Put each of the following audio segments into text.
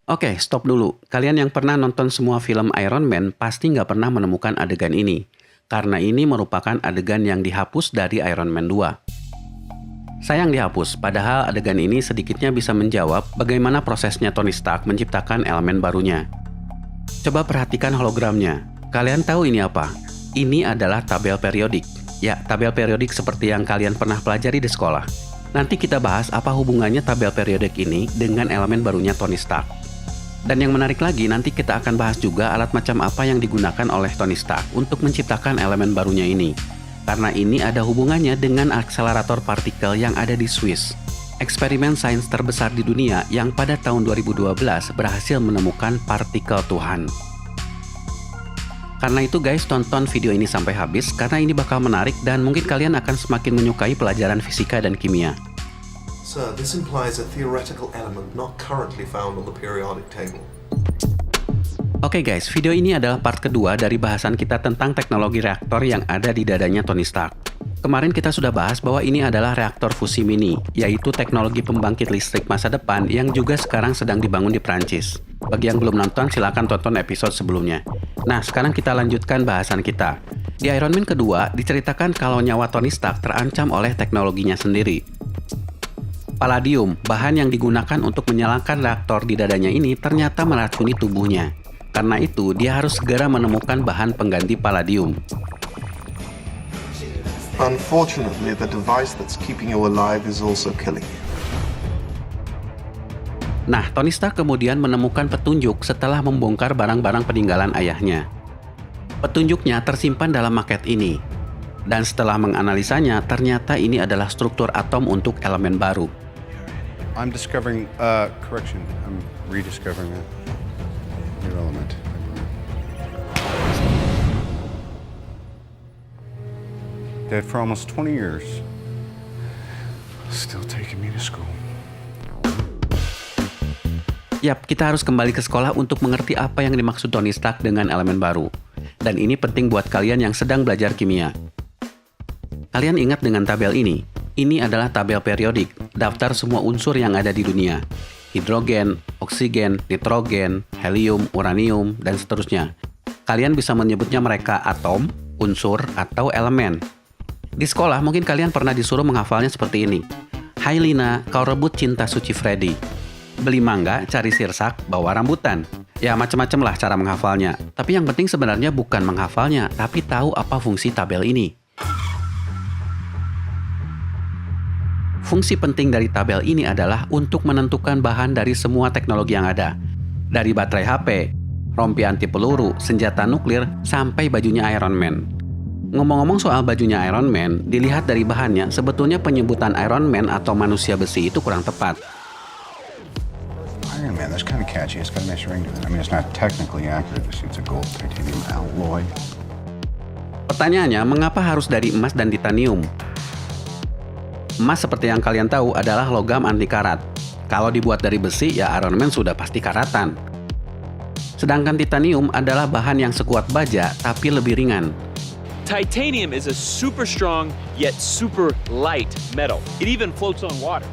Oke, stop dulu. Kalian yang pernah nonton semua film Iron Man pasti nggak pernah menemukan adegan ini. Karena ini merupakan adegan yang dihapus dari Iron Man 2. Sayang dihapus, padahal adegan ini sedikitnya bisa menjawab bagaimana prosesnya Tony Stark menciptakan elemen barunya. Coba perhatikan hologramnya. Kalian tahu ini apa? Ini adalah tabel periodik. Ya, tabel periodik seperti yang kalian pernah pelajari di sekolah. Nanti kita bahas apa hubungannya tabel periodik ini dengan elemen barunya Tony Stark. Dan yang menarik lagi, nanti kita akan bahas juga alat macam apa yang digunakan oleh Tony Stark untuk menciptakan elemen barunya ini. Karena ini ada hubungannya dengan akselerator partikel yang ada di Swiss. Eksperimen sains terbesar di dunia yang pada tahun 2012 berhasil menemukan partikel Tuhan. Karena itu guys, tonton video ini sampai habis karena ini bakal menarik dan mungkin kalian akan semakin menyukai pelajaran fisika dan kimia. Sir, this implies a theoretical element not currently found on the periodic table. Oke guys, video ini adalah part kedua dari bahasan kita tentang teknologi reaktor yang ada di dadanya Tony Stark. Kemarin kita sudah bahas bahwa ini adalah reaktor fusi mini, yaitu teknologi pembangkit listrik masa depan yang juga sekarang sedang dibangun di Prancis. Bagi yang belum nonton, silakan tonton episode sebelumnya. Nah, sekarang kita lanjutkan bahasan kita. Di Iron Man kedua, diceritakan kalau nyawa Tony Stark terancam oleh teknologinya sendiri. Palladium, bahan yang digunakan untuk menyalakan reaktor di dadanya ini ternyata meracuni tubuhnya. Karena itu, dia harus segera menemukan bahan pengganti palladium. Unfortunately, the device that's keeping you alive is also killing you. Nah, Tony Stark kemudian menemukan petunjuk setelah membongkar barang-barang peninggalan ayahnya. Petunjuknya tersimpan dalam maket ini. Dan setelah menganalisanya, ternyata ini adalah struktur atom untuk elemen baru. I'm discovering, correction, I'm rediscovering a new element. Dead for almost 20 years. Still taking me to school. Yap, kita harus kembali ke sekolah untuk mengerti apa yang dimaksud Tony Stark dengan elemen baru. Dan ini penting buat kalian yang sedang belajar kimia. Kalian ingat dengan tabel ini? Ini adalah tabel periodik, daftar semua unsur yang ada di dunia. Hidrogen, oksigen, nitrogen, helium, uranium, dan seterusnya. Kalian bisa menyebutnya mereka atom, unsur, atau elemen. Di sekolah mungkin kalian pernah disuruh menghafalnya seperti ini. Hai Lina, kau rebut cinta suci Freddy. Beli mangga, cari sirsak, bawa rambutan. Ya macam-macam lah cara menghafalnya. Tapi yang penting sebenarnya bukan menghafalnya, tapi tahu apa fungsi tabel ini. Fungsi penting dari tabel ini adalah untuk menentukan bahan dari semua teknologi yang ada. Dari baterai HP, rompi anti peluru, senjata nuklir, sampai bajunya Iron Man. Ngomong-ngomong soal bajunya Iron Man, dilihat dari bahannya, sebetulnya penyebutan Iron Man atau manusia besi itu kurang tepat. Iron Man, that's kind of catchy. It's got a nice ring to it. I mean, it's not technically accurate. The suit's a gold titanium alloy. Pertanyaannya, mengapa harus dari emas dan titanium? Emas seperti yang kalian tahu adalah logam anti karat. Kalau dibuat dari besi, ya Iron Man sudah pasti karatan. Sedangkan titanium adalah bahan yang sekuat baja, tapi lebih ringan. Titanium is a super strong yet super light metal. It even floats on water.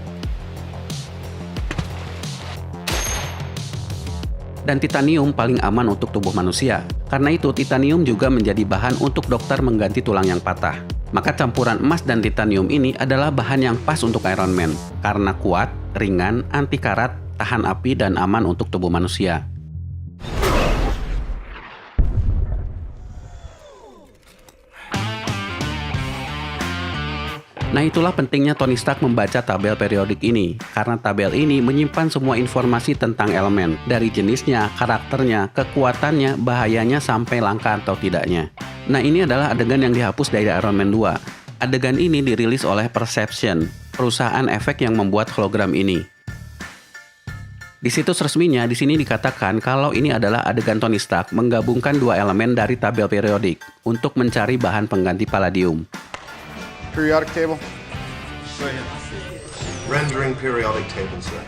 Dan titanium paling aman untuk tubuh manusia. Karena itu, titanium juga menjadi bahan untuk dokter mengganti tulang yang patah. Maka campuran emas dan titanium ini adalah bahan yang pas untuk Iron Man. Karena kuat, ringan, anti karat, tahan api, dan aman untuk tubuh manusia. Nah, itulah pentingnya Tony Stark membaca tabel periodik ini, karena tabel ini menyimpan semua informasi tentang elemen, dari jenisnya, karakternya, kekuatannya, bahayanya, sampai langka atau tidaknya. Nah, ini adalah adegan yang dihapus dari Iron Man 2. Adegan ini dirilis oleh Perception, perusahaan efek yang membuat hologram ini. Di situs resminya, di sini dikatakan kalau ini adalah adegan Tony Stark menggabungkan dua elemen dari tabel periodik untuk mencari bahan pengganti palladium. Periodic table? Rendering periodic table, sir.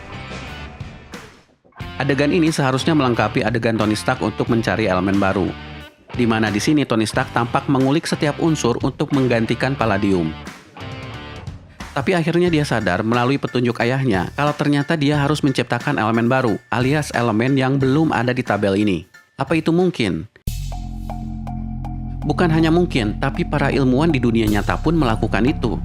Adegan ini seharusnya melengkapi adegan Tony Stark untuk mencari elemen baru. Di mana di sini Tony Stark tampak mengulik setiap unsur untuk menggantikan palladium. Tapi akhirnya dia sadar melalui petunjuk ayahnya kalau ternyata dia harus menciptakan elemen baru, alias elemen yang belum ada di tabel ini. Apa itu mungkin? Bukan hanya mungkin, tapi para ilmuwan di dunia nyata pun melakukan itu.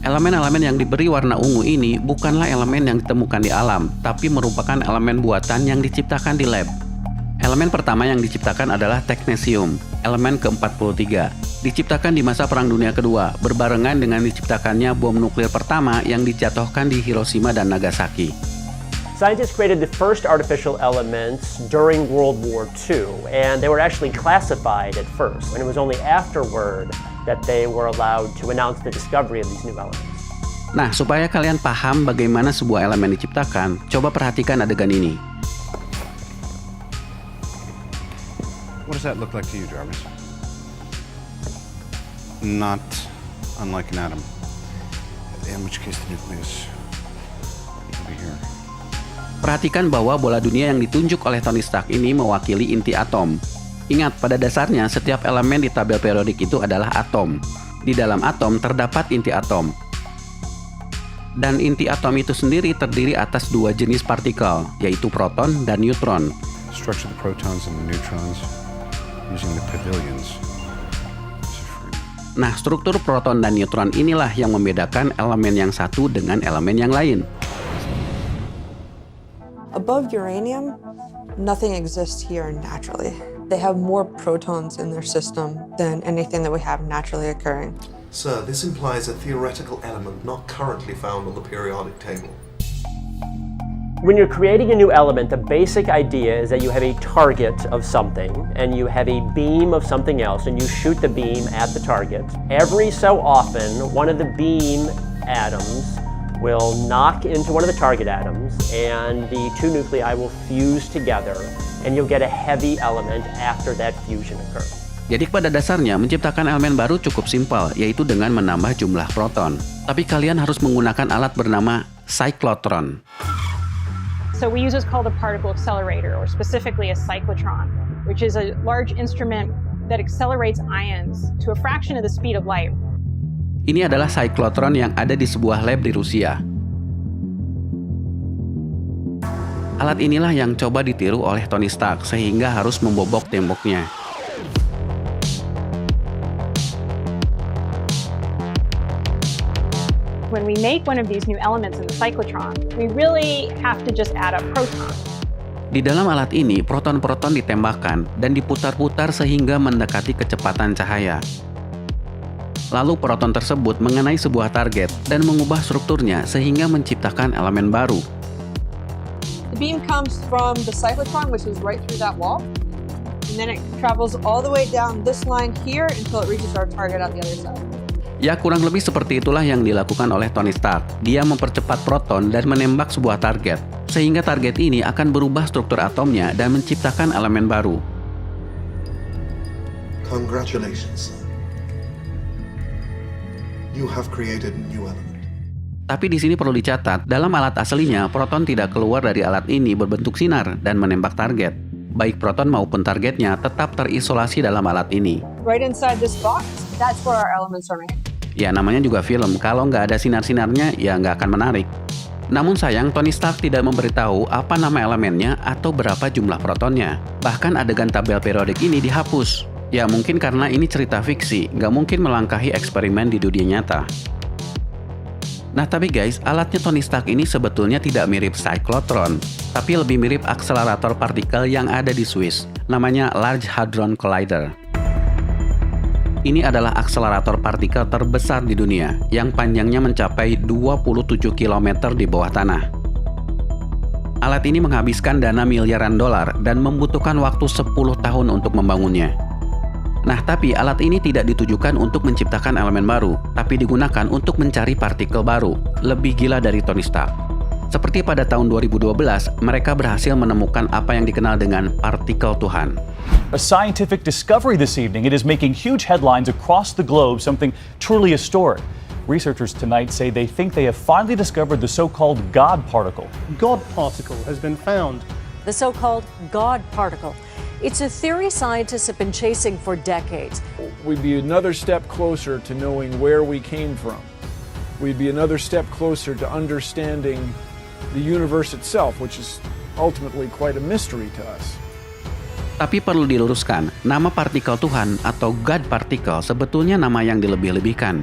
Elemen-elemen yang diberi warna ungu ini bukanlah elemen yang ditemukan di alam, tapi merupakan elemen buatan yang diciptakan di lab. Elemen pertama yang diciptakan adalah teknesium, elemen ke-43. Diciptakan di masa Perang Dunia Kedua, berbarengan dengan diciptakannya bom nuklir pertama yang dijatuhkan di Hiroshima dan Nagasaki. Scientists created the first artificial elements during World War II, and they were actually classified at first, and it was only afterward that they were allowed to announce the discovery of these new elements. Nah, supaya kalian paham bagaimana sebuah elemen diciptakan, coba perhatikan adegan ini. What does that look like to you, Jarvis? Not unlike an atom. In which case the nucleus will be here. Perhatikan bahwa bola dunia yang ditunjuk oleh Tony Stark ini mewakili inti atom. Ingat, pada dasarnya setiap elemen di tabel periodik itu adalah atom. Di dalam atom terdapat inti atom. Dan inti atom itu sendiri terdiri atas dua jenis partikel, yaitu proton dan neutron. Structure the protons and the neutrons using the pavilions. Nah, struktur proton dan neutron inilah yang membedakan elemen yang satu dengan elemen yang lain. Above uranium, nothing exists here naturally. They have more protons in their system than anything that we have naturally occurring. Sir, this implies a theoretical element not currently found on the periodic table. When you're creating a new element, the basic idea is that you have a target of something, and you have a beam of something else, and you shoot the beam at the target. Every so often, one of the beam atoms will knock into one of the target atoms, and the two nuclei will fuse together, and you'll get a heavy element after that fusion occurs. Jadi pada dasarnya menciptakan elemen baru cukup simpel, yaitu dengan menambah jumlah proton. Tapi kalian harus menggunakan alat bernama cyclotron. So we use what's called a particle accelerator, or specifically a cyclotron, which is a large instrument that accelerates ions to a fraction of the speed of light. Ini adalah cyclotron yang ada di sebuah lab di Rusia. Alat inilah yang coba ditiru oleh Tony Stark sehingga harus membobok temboknya. When we make one of these new elements in the cyclotron, we really have to just add a proton. Di dalam alat ini, proton-proton ditembakkan dan diputar-putar sehingga mendekati kecepatan cahaya. Lalu proton tersebut mengenai sebuah target dan mengubah strukturnya sehingga menciptakan elemen baru. The beam comes from the cyclotron, which is right through that wall, and then it travels all the way down this line here until it reaches our target on the other side. Ya, kurang lebih seperti itulah yang dilakukan oleh Tony Stark. Dia mempercepat proton dan menembak sebuah target, sehingga target ini akan berubah struktur atomnya dan menciptakan elemen baru. Congratulations, sir. You have created a new element. Tapi di sini perlu dicatat, dalam alat aslinya, proton tidak keluar dari alat ini berbentuk sinar dan menembak target. Baik proton maupun targetnya tetap terisolasi dalam alat ini. Right inside this box, that's where our elements are made. Ya, namanya juga film. Kalau nggak ada sinar-sinarnya, ya nggak akan menarik. Namun sayang, Tony Stark tidak memberitahu apa nama elemennya atau berapa jumlah protonnya. Bahkan adegan tabel periodik ini dihapus. Ya, mungkin karena ini cerita fiksi, nggak mungkin melangkahi eksperimen di dunia nyata. Nah, tapi guys, alatnya Tony Stark ini sebetulnya tidak mirip cyclotron, tapi lebih mirip akselerator partikel yang ada di Swiss. Namanya Large Hadron Collider. Ini adalah akselerator partikel terbesar di dunia, yang panjangnya mencapai 27 km di bawah tanah. Alat ini menghabiskan dana miliaran dolar dan membutuhkan waktu 10 tahun untuk membangunnya. Nah, tapi alat ini tidak ditujukan untuk menciptakan elemen baru, tapi digunakan untuk mencari partikel baru, lebih gila dari Tony Stark. Seperti pada tahun 2012, mereka berhasil menemukan apa yang dikenal dengan partikel Tuhan. A scientific discovery this evening. It is making huge headlines across the globe, something truly historic. Researchers tonight say they think they have finally discovered the so-called God particle. God particle has been found. The so-called God particle It's a theory scientists have been chasing for decades. We'd be another step closer to knowing where we came from. We'd be another step closer to understanding the universe itself, which is ultimately quite a mystery to us. Tapi perlu diluruskan, nama partikel Tuhan atau God particle sebetulnya nama yang dilebih-lebihkan.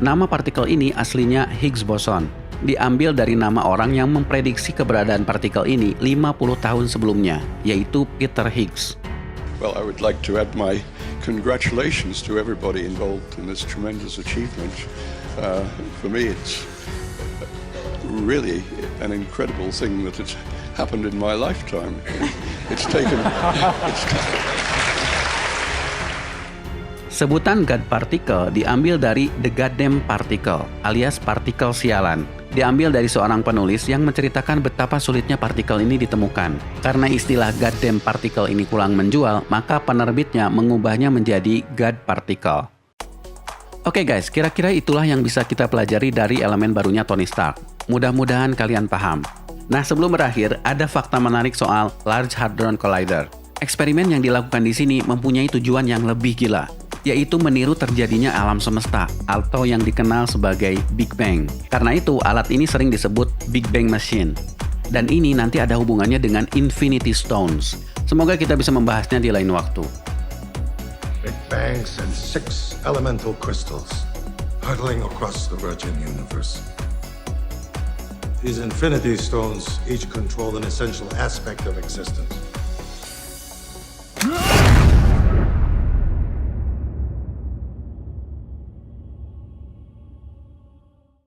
Nama partikel ini aslinya Higgs boson, diambil dari nama orang yang memprediksi keberadaan partikel ini 50 tahun sebelumnya, yaitu Peter Higgs. Well, I would like to add my congratulations to everybody involved in this tremendous achievement. For me, it's really an incredible thing that it's happened in my lifetime. It's taken... Sebutan God particle diambil dari the goddamn particle, alias partikel sialan. Diambil dari seorang penulis yang menceritakan betapa sulitnya partikel ini ditemukan. Karena istilah goddamn particle ini kurang menjual, maka penerbitnya mengubahnya menjadi God particle. Oke guys, kira-kira itulah yang bisa kita pelajari dari elemen barunya Tony Stark. Mudah-mudahan kalian paham. Nah, sebelum berakhir, ada fakta menarik soal Large Hadron Collider. Eksperimen yang dilakukan di sini mempunyai tujuan yang lebih gila, yaitu meniru terjadinya alam semesta atau yang dikenal sebagai Big Bang. Karena itu, alat ini sering disebut Big Bang Machine. Dan ini nanti ada hubungannya dengan Infinity Stones. Semoga kita bisa membahasnya di lain waktu. Big bangs and 6 elemental crystals hurtling across the virgin universe. These Infinity Stones each control an essential aspect of existence.